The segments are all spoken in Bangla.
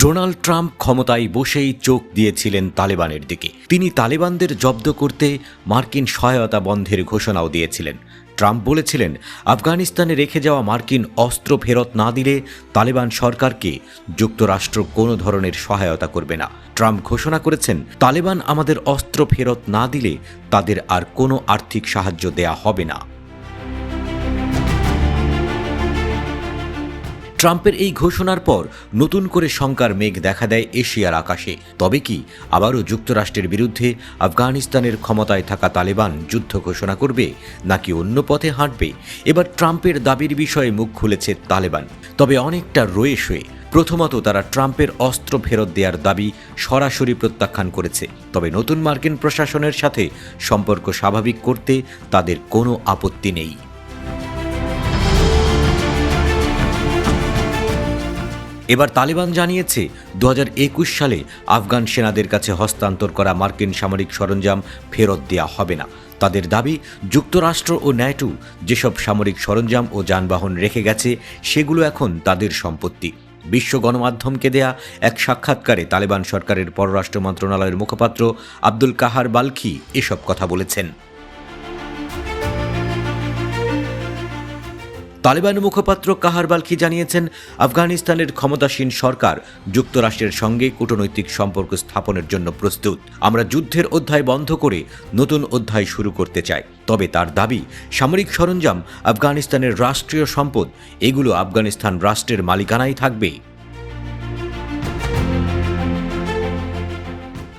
ডোনাল্ড ট্রাম্প ক্ষমতায় বসেই চোখ দিয়েছিলেন তালেবানের দিকে। তিনি তালেবানদের জব্দ করতে মার্কিন সহায়তা বন্ধের ঘোষণাও দিয়েছিলেন। ট্রাম্প বলেছিলেন, আফগানিস্তানে রেখে যাওয়া মার্কিন অস্ত্র ফেরত না দিলে তালেবান সরকারকে যুক্তরাষ্ট্র কোনো ধরনের সহায়তা করবে না। ট্রাম্প ঘোষণা করেছেন, তালেবান আমাদের অস্ত্র ফেরত না দিলে তাদের আর কোনো আর্থিক সাহায্য দেয়া হবে না। ট্রাম্পের এই ঘোষণার পর নতুন করে শঙ্কার মেঘ দেখা দেয় এশিয়ার আকাশে। তবে কি আবারও যুক্তরাষ্ট্রের বিরুদ্ধে আফগানিস্তানের ক্ষমতায় থাকা তালেবান যুদ্ধ ঘোষণা করবে, নাকি অন্য পথে হাঁটবে? এবার ট্রাম্পের দাবির বিষয়ে মুখ খুলেছে তালেবান, তবে অনেকটা রয়ে শোয়ে। প্রথমত, তারা ট্রাম্পের অস্ত্র ফেরত দেওয়ার দাবি সরাসরি প্রত্যাখ্যান করেছে। তবে নতুন মার্কিন প্রশাসনের সাথে সম্পর্ক স্বাভাবিক করতে তাদের কোনো আপত্তি নেই। এবার তালেবান জানিয়েছে, 2021 সালে আফগান সেনাদের কাছে হস্তান্তর করা মার্কিন সামরিক সরঞ্জাম ফেরত দেওয়া হবে না। তাদের দাবি, যুক্তরাষ্ট্র ও ন্যাটো যেসব সামরিক সরঞ্জাম ও যানবাহন রেখে গেছে সেগুলো এখন তাদের সম্পত্তি। বিশ্ব গণমাধ্যমকে দেয়া এক সাক্ষাৎকারে তালেবান সরকারের পররাষ্ট্র মন্ত্রণালয়ের মুখপাত্র আব্দুল কাহার বালখি এসব কথা বলেছেন। তালেবান মুখপাত্র কাহার বালখি জানিয়েছেন, আফগানিস্তানের ক্ষমতাসীন সরকার যুক্তরাষ্ট্রের সঙ্গে কূটনৈতিক সম্পর্ক স্থাপনের জন্য প্রস্তুত। আমরা যুদ্ধের অধ্যায় বন্ধ করে নতুন অধ্যায় শুরু করতে চাই। তবে তার দাবি, সামরিক সরঞ্জাম আফগানিস্তানের রাষ্ট্রীয় সম্পদ, এগুলো আফগানিস্তান রাষ্ট্রের মালিকানায় থাকবে।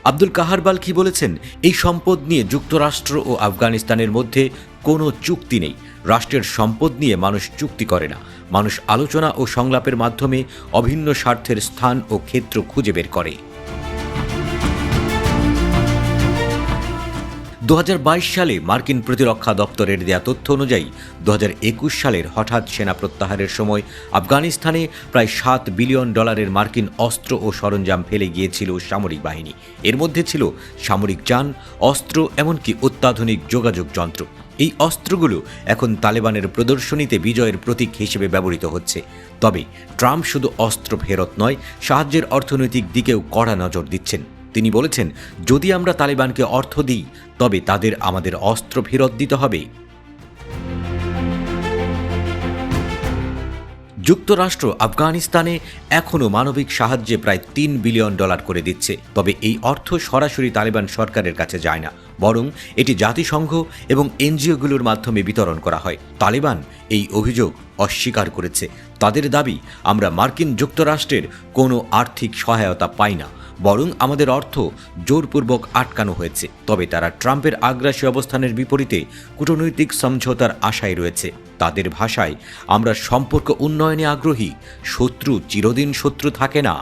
আব্দুল কাহার বালখি বলেছেন, এই সম্পদ নিয়ে যুক্তরাষ্ট্র ও আফগানিস্তানের মধ্যে কোনো চুক্তি নেই। রাষ্ট্রের সম্পদ নিয়ে মানুষ চুক্তি করে না, মানুষ আলোচনা ও সংলাপের মাধ্যমে অভিন্ন স্বার্থের স্থান ও ক্ষেত্র খুঁজে বের করে। 2022 সালে মার্কিন প্রতিরক্ষা দপ্তরের দেয়া তথ্য অনুযায়ী 2021 সালের হঠাৎ সেনা প্রত্যাহারের সময় আফগানিস্তানে প্রায় $7 বিলিয়ন মার্কিন অস্ত্র ও সরঞ্জাম ফেলে গিয়েছিল সামরিক বাহিনী। এর মধ্যে ছিল সামরিক যান, অস্ত্র, এমনকি অত্যাধুনিক যোগাযোগ যন্ত্র। এই অস্ত্রগুলো এখন তালেবানের প্রদর্শনীতে বিজয়ের প্রতীক হিসেবে ব্যবহৃত হচ্ছে। তবে ট্রাম্প শুধু অস্ত্র ফেরত নয়, সাহায্যের অর্থনৈতিক দিকেও কড়া নজর দিচ্ছেন। তিনি বলেছেন, যদি আমরা তালেবানকে অর্থ দিই তবে তাদের আমাদের অস্ত্র ফেরত দিতে হবে। যুক্তরাষ্ট্র আফগানিস্তানে এখনও মানবিক সাহায্যে প্রায় $3 বিলিয়ন করে দিচ্ছে। তবে এই অর্থ সরাসরি তালেবান সরকারের কাছে যায় না, বরং এটি জাতিসংঘ এবং এনজিওগুলোর মাধ্যমে বিতরণ করা হয়। তালেবান এই অভিযোগ অস্বীকার করেছে। তাদের দাবি, আমরা মার্কিন যুক্তরাষ্ট্রের কোনো আর্থিক সহায়তা পাই না, বরং আমাদের অর্থ জোরপূর্বক আটকানো হয়েছে। তবে তারা ট্রাম্পের আগ্রাসী অবস্থানের বিপরীতে কূটনৈতিক সমঝোতার আশায় রয়েছে। তাদের ভাষায়, আমরা সম্পর্ক উন্নয়নে আগ্রহী, শত্রু চিরদিন শত্রু থাকে না।